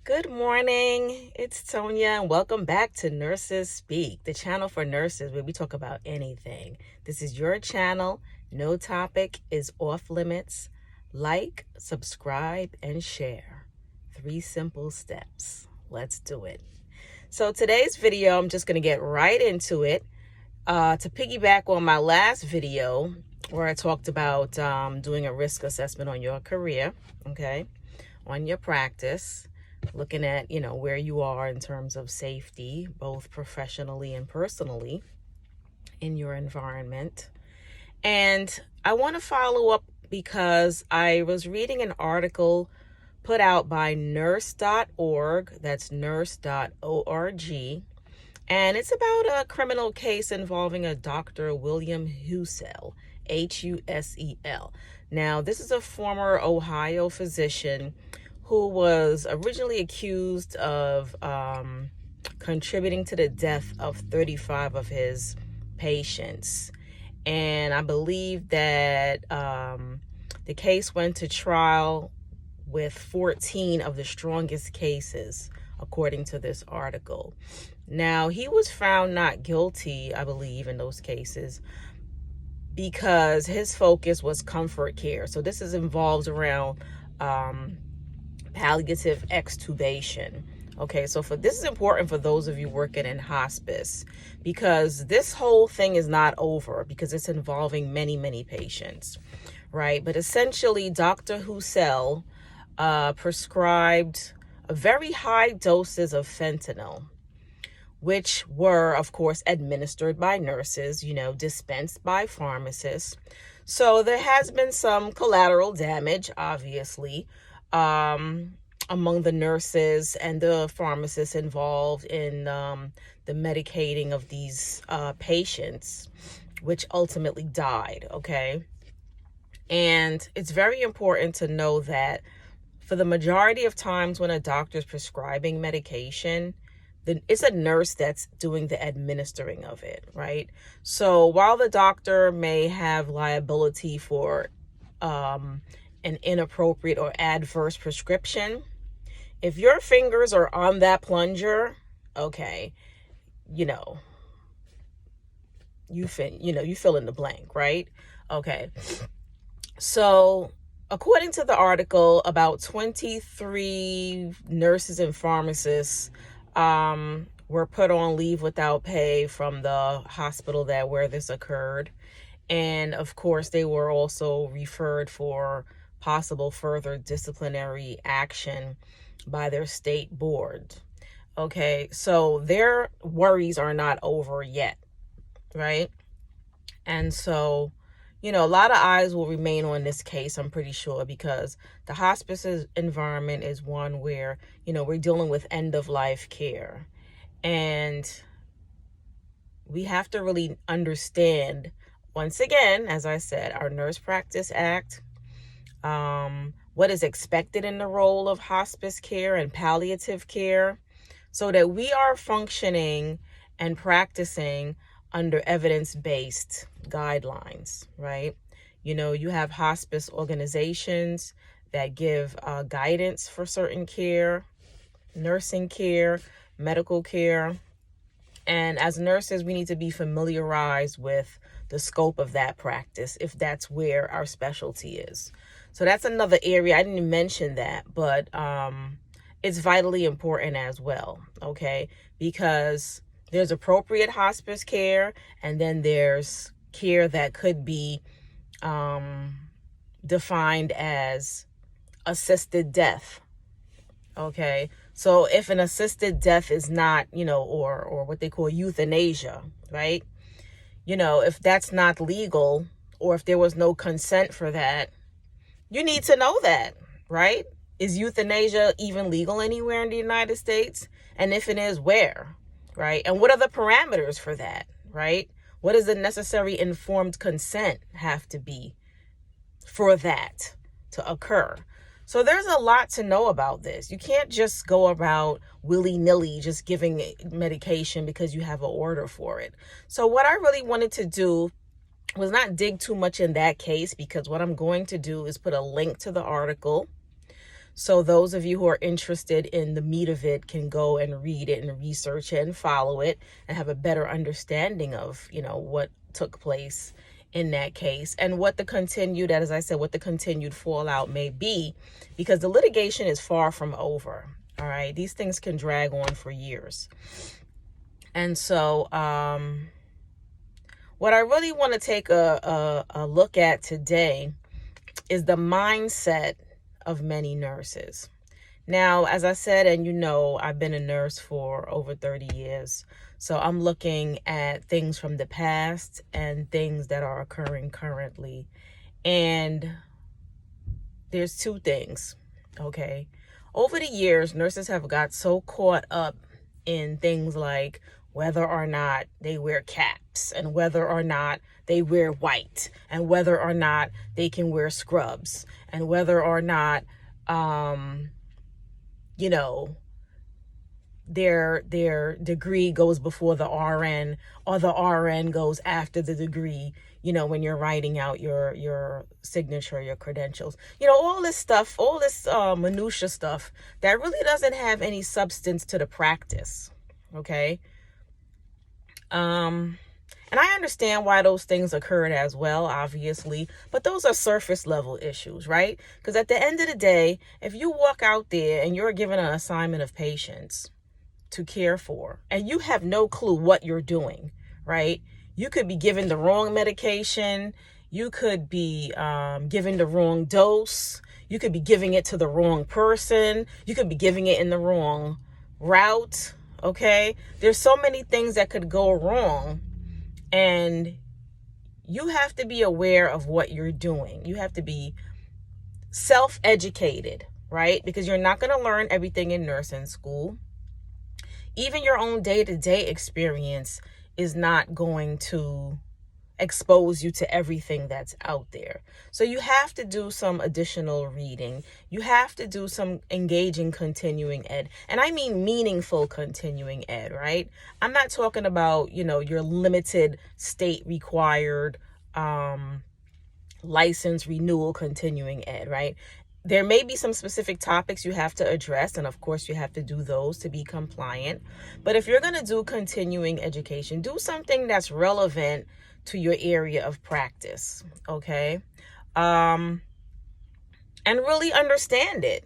Good morning. It's Tonya, and welcome back to Nurses Speak, the channel for nurses where we talk about anything. This is your channel. No topic is off limits. Like, subscribe, and share. 3 simple steps. Let's do it. So today's video, I'm just going to get right into it. To piggyback on my last video where I talked about doing a risk assessment on your career, okay, on your practice, looking at, where you are in terms of safety, both professionally and personally in your environment. And I want to follow up because I was reading an article put out by nurse.org, that's nurse.org, and it's about a criminal case involving a Dr. William Husel, Husel. Now, this is a former Ohio physician who was originally accused of contributing to the death of 35 of his patients. And I believe that the case went to trial with 14 of the strongest cases, according to this article. Now, he was found not guilty, I believe, in those cases because his focus was comfort care. So this is involved around palliative extubation. Okay, so this is important for those of you working in hospice because this whole thing is not over because it's involving many patients, right? But essentially, Dr. Husel prescribed very high doses of fentanyl, which were, of course, administered by nurses, dispensed by pharmacists. So there has been some collateral damage, obviously, among the nurses and the pharmacists involved in the medicating of these patients, which ultimately died, okay? And it's very important to know that for the majority of times when a doctor is prescribing medication, it's a nurse that's doing the administering of it, right? So while the doctor may have liability for an inappropriate or adverse prescription, if your fingers are on that plunger, okay, you fill in the blank, right? Okay. So according to the article, about 23 nurses and pharmacists were put on leave without pay from the hospital where this occurred. And of course, they were also referred for possible further disciplinary action by their state board. Okay, so their worries are not over yet, right? And so, a lot of eyes will remain on this case, I'm pretty sure, because the hospice environment is one where, we're dealing with end-of-life care. And we have to really understand, once again, as I said, our Nurse Practice Act, what is expected in the role of hospice care and palliative care, so that we are functioning and practicing under evidence-based guidelines, right? You have hospice organizations that give guidance for certain care, nursing care, medical care. And as nurses, we need to be familiarized with the scope of that practice if that's where our specialty is. So that's another area. I didn't mention that, but it's vitally important as well, okay? Because there's appropriate hospice care, and then there's care that could be defined as assisted death, okay? So if an assisted death is not, or what they call euthanasia, right? If that's not legal, or if there was no consent for that, you need to know that, right? Is euthanasia even legal anywhere in the United States? And if it is, where, right? And what are the parameters for that, right? What does the necessary informed consent have to be for that to occur? So there's a lot to know about this. You can't just go about willy-nilly just giving medication because you have an order for it. So what I really wanted to do was not dig too much in that case, because what I'm going to do is put a link to the article So those of you who are interested in the meat of it can go and read it and research it and follow it and have a better understanding of, what took place in that case and what the continued, as I said, what the continued fallout may be, because the litigation is far from over. All right. These things can drag on for years. And so, what I really want to take a look at today is the mindset of many nurses. Now, as I said, and I've been a nurse for over 30 years. So I'm looking at things from the past and things that are occurring currently. And there's two things, okay? Over the years, nurses have got so caught up in things like whether or not they wear caps and whether or not they wear white and whether or not they can wear scrubs and whether or not, their degree goes before the RN or the RN goes after the degree, when you're writing out your signature, your credentials, all this stuff, all this minutia stuff that really doesn't have any substance to the practice. Okay. And I understand why those things occurred as well, obviously, but those are surface level issues, right? Because at the end of the day, if you walk out there and you're given an assignment of patients to care for, and you have no clue what you're doing, right? You could be given the wrong medication. You could be given the wrong dose. You could be giving it to the wrong person. You could be giving it in the wrong route. Okay. There's so many things that could go wrong, and you have to be aware of what you're doing. You have to be self-educated, right? Because you're not going to learn everything in nursing school. Even your own day-to-day experience is not going to expose you to everything that's out there. So you have to do some additional reading. You have to do some engaging continuing ed. And I mean meaningful continuing ed, right? I'm not talking about, your limited state required license renewal continuing ed, right? There may be some specific topics you have to address, and of course you have to do those to be compliant. But if you're going to do continuing education, do something that's relevant to your area of practice, okay? And really understand it,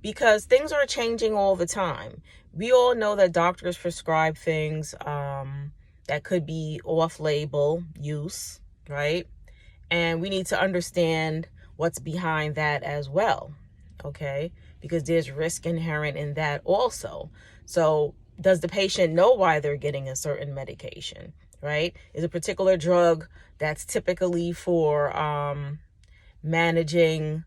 because things are changing all the time. We all know that doctors prescribe things that could be off-label use, right? And we need to understand what's behind that as well, okay? Because there's risk inherent in that also. So does the patient know why they're getting a certain medication, right? Is a particular drug that's typically for managing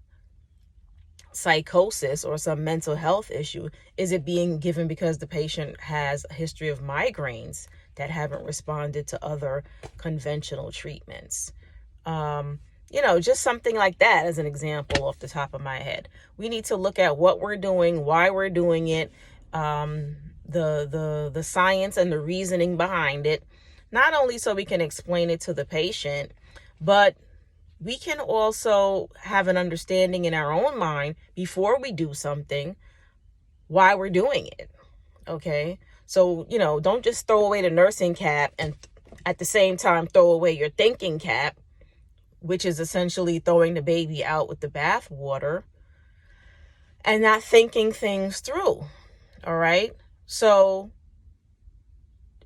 psychosis or some mental health issue, is it being given because the patient has a history of migraines that haven't responded to other conventional treatments? Just something like that as an example off the top of my head. We need to look at what we're doing, why we're doing it, the science and the reasoning behind it, not only so we can explain it to the patient, but we can also have an understanding in our own mind before we do something, why we're doing it. Okay. So, don't just throw away the nursing cap and at the same time throw away your thinking cap, which is essentially throwing the baby out with the bathwater and not thinking things through. All right. So,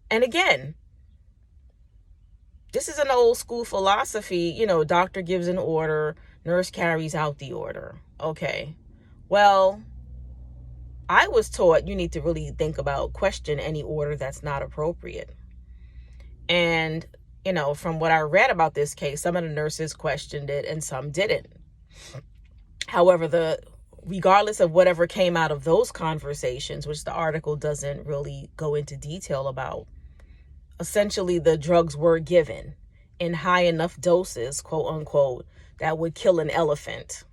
and again, this is an old school philosophy, doctor gives an order, nurse carries out the order. Okay. Well, I was taught you need to really think about, question any order that's not appropriate. And from what I read about this case, some of the nurses questioned it and some didn't. However, regardless of whatever came out of those conversations, which the article doesn't really go into detail about, essentially the drugs were given in high enough doses, quote unquote, that would kill an elephant,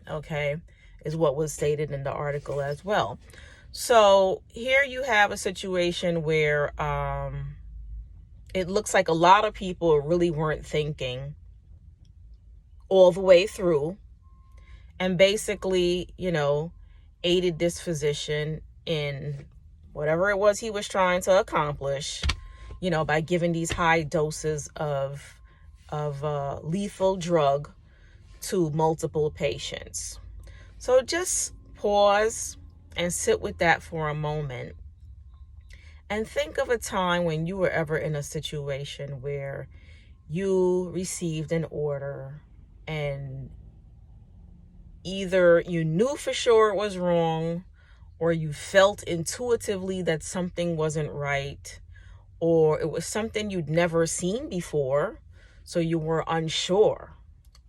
okay, is what was stated in the article as well. So here you have a situation where it looks like a lot of people really weren't thinking all the way through. and basically, aided this physician in whatever it was he was trying to accomplish, by giving these high doses of lethal drug to multiple patients. So just pause and sit with that for a moment and think of a time when you were ever in a situation where you received an order and either you knew for sure it was wrong, or you felt intuitively that something wasn't right, or it was something you'd never seen before, so you were unsure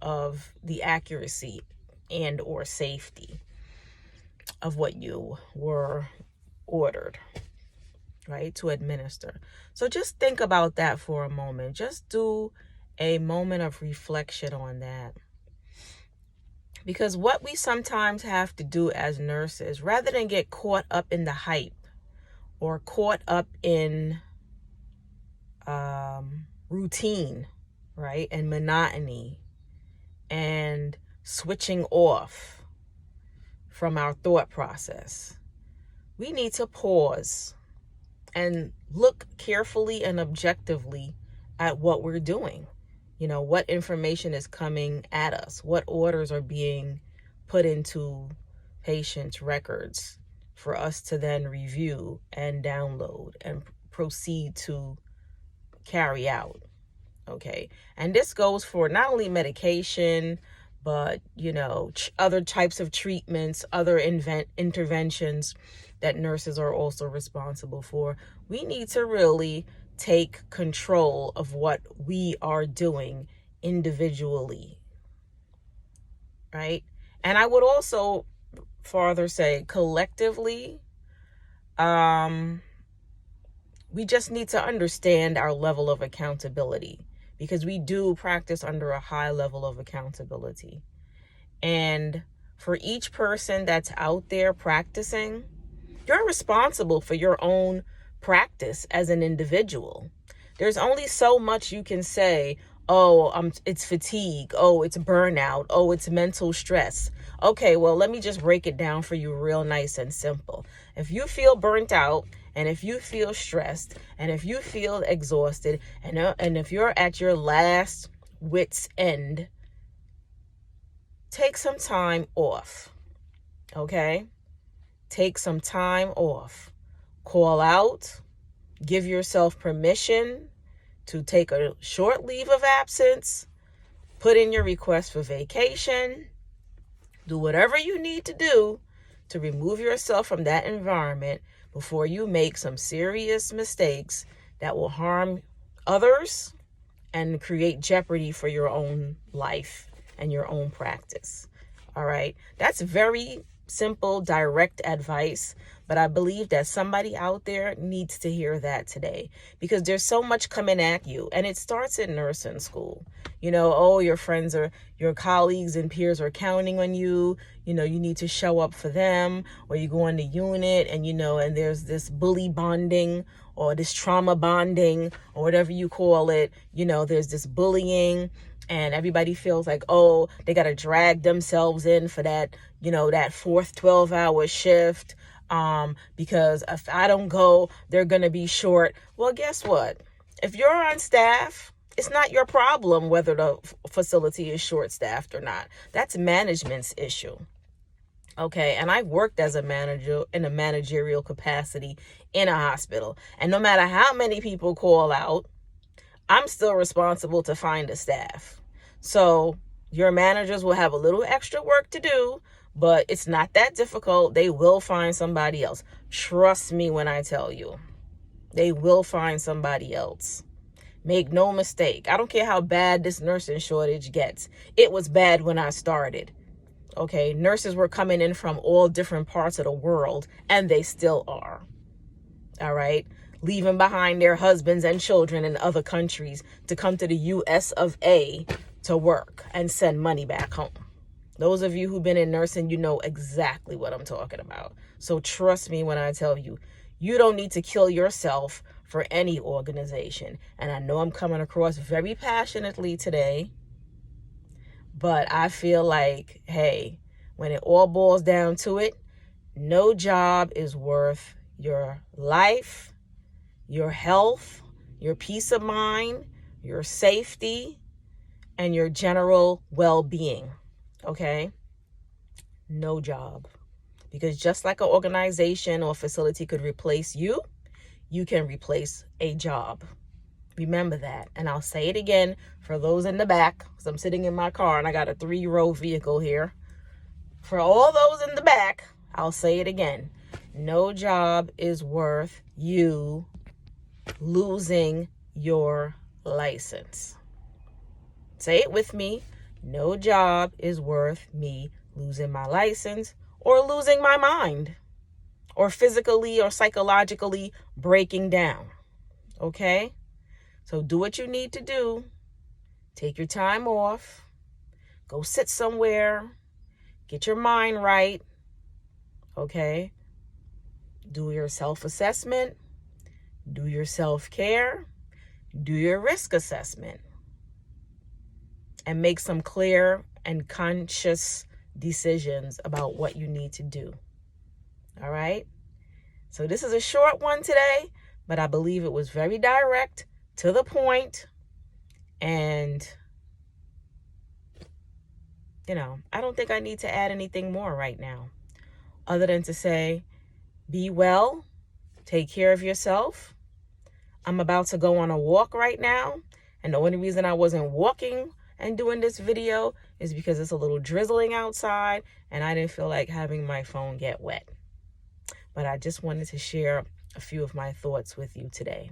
of the accuracy and or safety of what you were ordered, right, to administer. So just think about that for a moment. Just do a moment of reflection on that. Because what we sometimes have to do as nurses, rather than get caught up in the hype or caught up in routine, right, and monotony, and switching off from our thought process, we need to pause and look carefully and objectively at what we're doing. What information is coming at us, what orders are being put into patients' records for us to then review and download and proceed to carry out. Okay. And this goes for not only medication, but, other types of treatments, other interventions that nurses are also responsible for. We need to really take control of what we are doing individually, right? And I would also further say collectively, we just need to understand our level of accountability, because we do practice under a high level of accountability. And for each person that's out there practicing, you're responsible for your own practice as an individual. There's only so much you can say, it's fatigue, it's burnout, it's mental stress. Okay, well, let me just break it down for you real nice and simple. If you feel burnt out, and if you feel stressed, and if you feel exhausted, and if you're at your last wit's end, take some time off, okay? Take some time off. Call out. Give yourself permission to take a short leave of absence. Put in your request for vacation. Do whatever you need to do to remove yourself from that environment before you make some serious mistakes that will harm others and create jeopardy for your own life and your own practice. All right. That's very simple, direct advice, but I believe that somebody out there needs to hear that today, because there's so much coming at you, and it starts in nursing school. Your friends your colleagues and peers are counting on you. You need to show up for them, or you go in the unit and, and there's this bully bonding or this trauma bonding or whatever you call it. There's this bullying, and everybody feels like, they got to drag themselves in for that, that fourth 12-hour shift. Because if I don't go, they're going to be short. Well, guess what? If you're on staff, it's not your problem whether the facility is short-staffed or not. That's management's issue. Okay, and I've worked as a manager in a managerial capacity in a hospital. And no matter how many people call out, I'm still responsible to find a staff. So your managers will have a little extra work to do, but it's not that difficult. They will find somebody else. Trust me when I tell you, they will find somebody else. Make no mistake. I don't care how bad this nursing shortage gets. It was bad when I started. Okay, nurses were coming in from all different parts of the world, and they still are. All right, leaving behind their husbands and children in other countries to come to the US of A to work and send money back home. Those of you who've been in nursing, you know exactly what I'm talking about. So trust me when I tell you, you don't need to kill yourself for any organization. And I know I'm coming across very passionately today, but I feel like, hey, when it all boils down to it, no job is worth your life, your health, your peace of mind, your safety, and your general well-being. Okay? No job. Because just like an organization or facility could replace you, you can replace a job. Remember that. And I'll say it again for those in the back, because I'm sitting in my car and I got a 3-row vehicle here. For all those in the back, I'll say it again. No job is worth you losing your license. Say it with me. No job is worth me losing my license or losing my mind or physically or psychologically breaking down. Okay? So do what you need to do. Take your time off. Go sit somewhere. Get your mind right. Okay? Do your self-assessment. Do your self-care. Do your risk assessment. And make some clear and conscious decisions about what you need to do. All right? So this is a short one today, but I believe it was very direct, to the point, and I don't think I need to add anything more right now other than to say, be well, take care of yourself. I'm about to go on a walk right now, and the only reason I wasn't walking and doing this video is because it's a little drizzling outside and I didn't feel like having my phone get wet. But I just wanted to share a few of my thoughts with you today.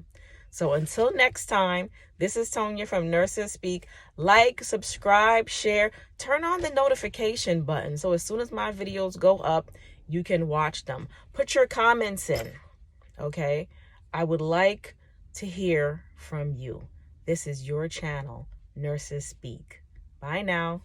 So until next time, this is Tonya from Nurses Speak. Like, subscribe, share, turn on the notification button so as soon as my videos go up, you can watch them. Put your comments in, okay? I would like to hear from you. This is your channel, Nurses Speak. Bye now.